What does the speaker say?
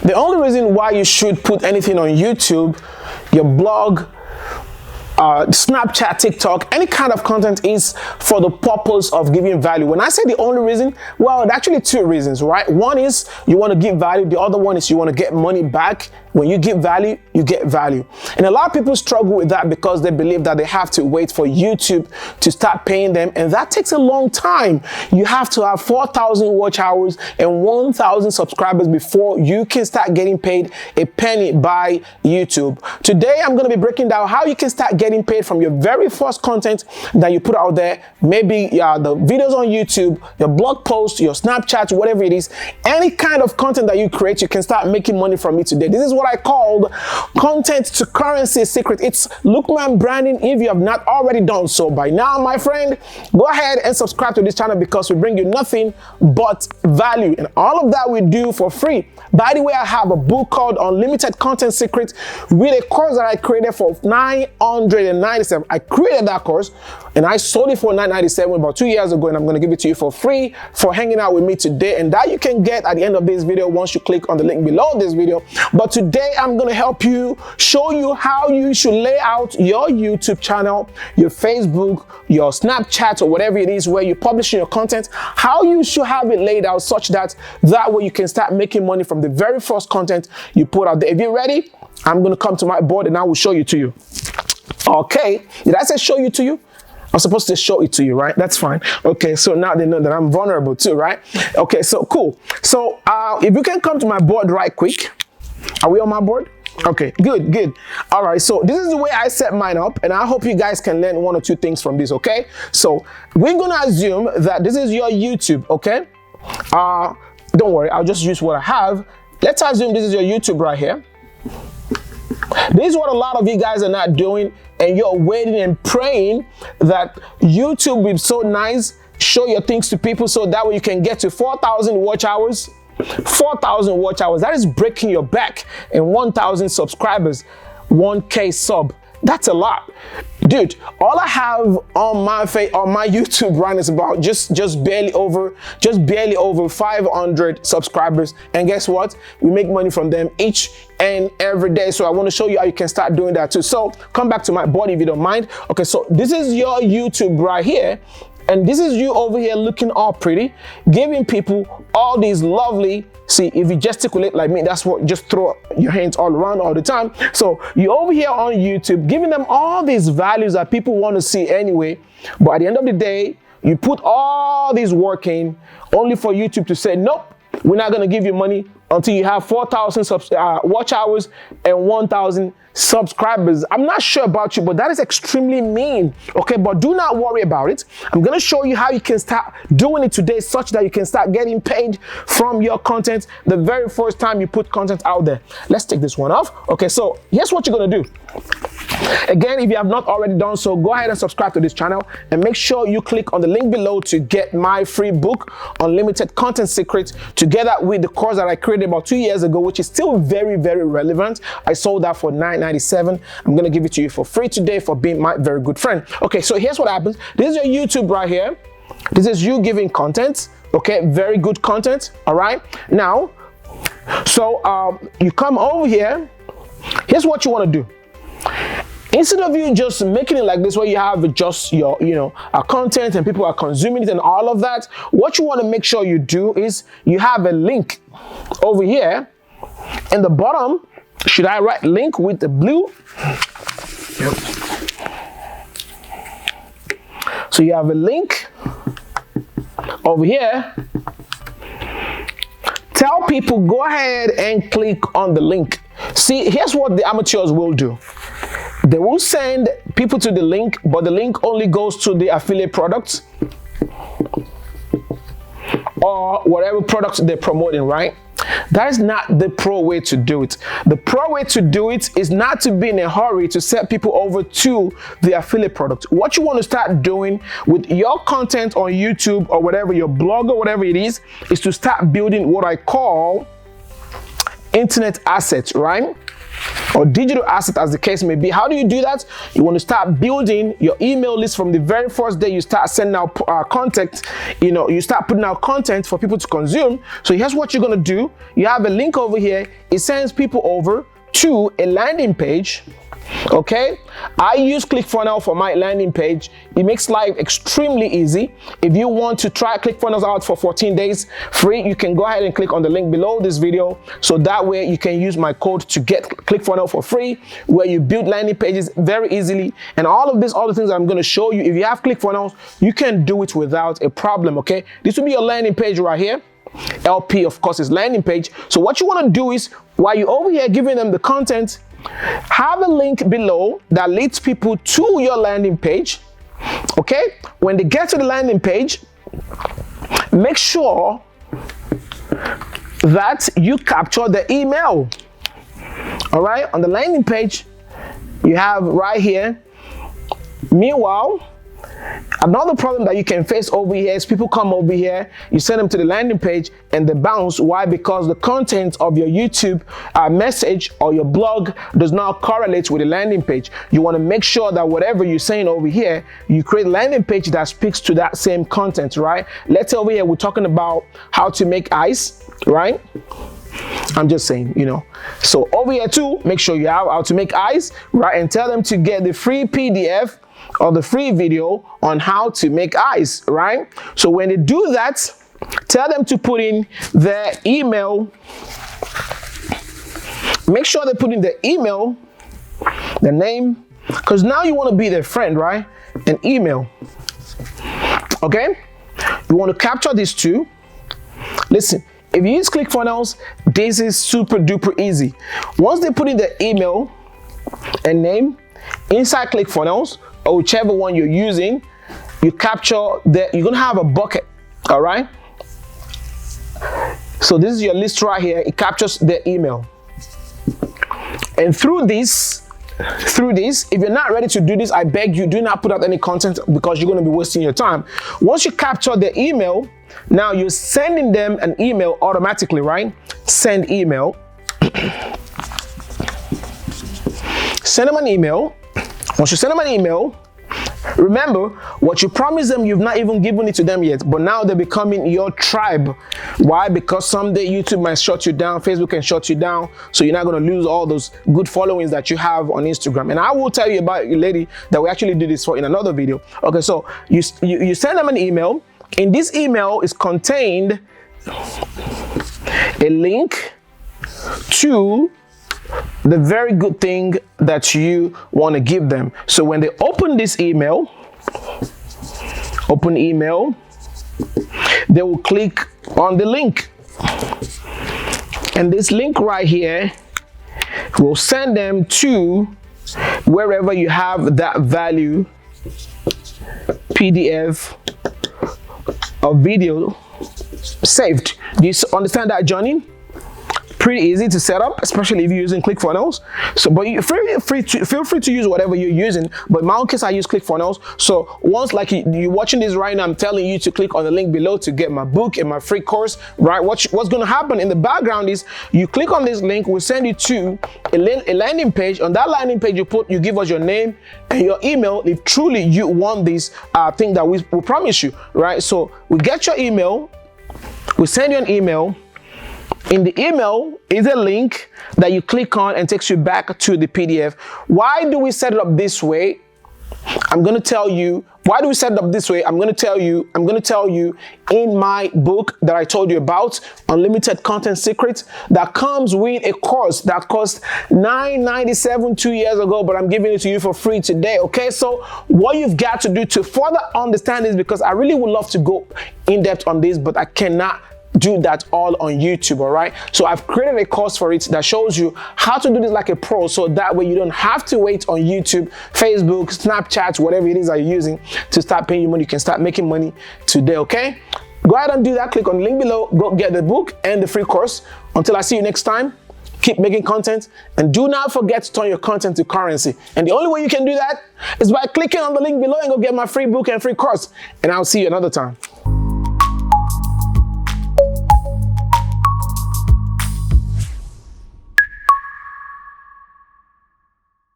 The only reason why you should put anything on YouTube, your blog, Snapchat, TikTok, any kind of content is for the purpose of giving value. When I say the only reason, well, there are actually two reasons, right? One is you want to give value. The other one is you want to get money back. When you give value, you get value. And a lot of people struggle with that because they believe that they have to wait for YouTube to start paying them. And that takes a long time. You have to have 4,000 watch hours and 1,000 subscribers before you can start getting paid a penny by YouTube. Today, I'm going to be breaking down how you can start getting paid from your very first content that you put out there. Maybe the videos on YouTube, your blog posts, your Snapchat, whatever it is, any kind of content that you create, you can start making money from it today. This is what I called content to currency secret. It's Lookman branding. If you have not already done so by now, my friend, go ahead and subscribe to this channel because we bring you nothing but value, and all of that we do for free. By the way, I have a book called Unlimited Content Secret with a course that I created for $997. I created that course and I sold it for $997 about 2 years ago, and I'm going to give it to you for free for hanging out with me today. And that you can get at the end of this video once you click on the link below this video. But today I'm going to help you, show you how you should lay out your YouTube channel, your Facebook, your Snapchat, or whatever it is where you're publishing your content, how you should have it laid out such that way you can start making money from the very first content you put out there. If you're ready, I'm going to come to my board and I will show you to you. Okay, did I say show you to you? I'm supposed to show it to you, right? That's fine. Okay, so now they know that I'm vulnerable too, right? Okay, so cool. So if you can come to my board right quick. Are we on my board? Okay, good. All right, so this is the way I set mine up, and I hope you guys can learn one or two things from this, okay? So we're gonna assume that this is your YouTube, okay? Don't worry, I'll just use what I have. Let's assume this is your YouTube right here. This is what a lot of you guys are not doing, and you're waiting and praying that YouTube will be so nice, show your things to people so that way you can get to 4,000 watch hours. 4,000 watch hours, that is breaking your back, and 1,000 subscribers, 1K sub. That's a lot, dude. All I have on my YouTube right now is about just barely over 500 subscribers, and guess what? We make money from them each and every day. So I want to show you how you can start doing that too. So come back to my board if you don't mind. Okay, so this is your YouTube right here. And this is you over here looking all pretty, giving people all these lovely, see, if you gesticulate like me, that's what, just throw your hands all around all the time. So you over here on YouTube, giving them all these values that people want to see anyway. But at the end of the day, you put all this work in only for YouTube to say, nope, we're not going to give you money until you have 4,000 watch hours and 1,000 subscribers. I'm not sure about you, but that is extremely mean. Okay, but do not worry about it. I'm going to show you how you can start doing it today such that you can start getting paid from your content the very first time you put content out there. Let's take this one off. Okay, so here's what you're going to do. Again, if you have not already done so, go ahead and subscribe to this channel and make sure you click on the link below to get my free book, Unlimited Content Secrets, together with the course that I created about 2 years ago, which is still very, very relevant. I sold that for $997. I'm going to give it to you for free today for being my very good friend. Okay, so here's what happens. This is your YouTube right here. This is you giving content. Okay, very good content. All right. Now, so you come over here. Here's what you want to do. Instead of you just making it like this where you have just your content and people are consuming it and all of that, what you want to make sure you do is you have a link over here in the bottom. Should I write link with the blue? Yep. So you have a link over here. Tell people, go ahead and click on the link. See, here's what the amateurs will do. They will send people to the link, but the link only goes to the affiliate products or whatever products they're promoting, right? That is not the pro way to do it. The pro way to do it is not to be in a hurry to set people over to the affiliate product. What you want to start doing with your content on YouTube or whatever, your blog or whatever it is to start building what I call internet assets, right? or digital asset, as the case may be. How do you do that? You want to start building your email list from the very first day you start sending out content. You start putting out content for people to consume. So here's what you're going to do. You have a link over here. It sends people over to a landing page. Okay, I use ClickFunnels for my landing page. It makes life extremely easy. If you want to try ClickFunnels out for 14 days free, you can go ahead and click on the link below this video, so that way you can use my code to get ClickFunnels for free, where you build landing pages very easily. And all of these other things I'm going to show you, if you have ClickFunnels, you can do it without a problem. Okay, this will be your landing page right here. LP, of course, is landing page. So what you want to do is, while you're over here giving them the content, have a link below that leads people to your landing page. Okay, when they get to the landing page, make sure that you capture the email. All right, on the landing page, you have right here. Meanwhile, another problem that you can face over here is people come over here, you send them to the landing page and they bounce. Why? Because the content of your YouTube message or your blog does not correlate with the landing page. You want to make sure that whatever you're saying over here, you create a landing page that speaks to that same content, right? Let's say over here we're talking about how to make ice, right? I'm just saying, So over here too, make sure you have how to make ice, right? And tell them to get the free PDF or the free video on how to make ice, right? So when they do that, tell them to put in their email. Make sure they put in their email, their name, because now you want to be their friend, right? An email. Okay? You want to capture these two. Listen, if you use ClickFunnels, this is super duper easy. Once they put in their email and name inside ClickFunnels, or whichever one you're using, you capture you're gonna have a bucket. All right, so this is your list right here. It captures the email, and through this, if you're not ready to do this, I beg you, do not put out any content, because you're going to be wasting your time. Once you capture the email, now you're sending them an email automatically, right? Send email. Send them an email. Once you send them an email, remember what you promised them, you've not even given it to them yet, but now they're becoming your tribe. Why? Because someday YouTube might shut you down, Facebook can shut you down, so you're not going to lose all those good followings that you have on Instagram. And I will tell you about a lady that we actually did this for in another video. Okay, so you send them an email. In this email is contained a link to the very good thing that you want to give them. So when they open this email, they will click on the link, and this link right here will send them to wherever you have that value PDF or video saved. Do you understand that, Johnny? Pretty easy to set up, especially if you're using ClickFunnels. So, but you feel free to use whatever you're using. But in my own case, I use ClickFunnels. So once, like you're watching this right now, I'm telling you to click on the link below to get my book and my free course. Right? What's going to happen in the background is you click on this link, we'll send you to a landing page. On that landing page, you give us your name and your email if truly you want this thing that we promise you. Right? So we get your email, we send you an email. In the email is a link that you click on and takes you back to the PDF. Why do we set it up this way? I'm going to tell you. Why do we set it up this way? I'm going to tell you in my book that I told you about, Unlimited Content Secrets, that comes with a course that cost $9.97 2 years ago, but I'm giving it to you for free today. Okay, so what you've got to do to further understand this, because I really would love to go in depth on this, but I cannot do that all on YouTube. All right, so I've created a course for it that shows you how to do this like a pro, so that way you don't have to wait on YouTube, Facebook, Snapchat, whatever it is that you're using to start paying you money. You can start making money today. Okay, go ahead and do that. Click on the link below, go get the book and the free course. Until I see you next time, keep making content, and do not forget to turn your content to currency. And the only way you can do that is by clicking on the link below and go get my free book and free course. And I'll see you another time.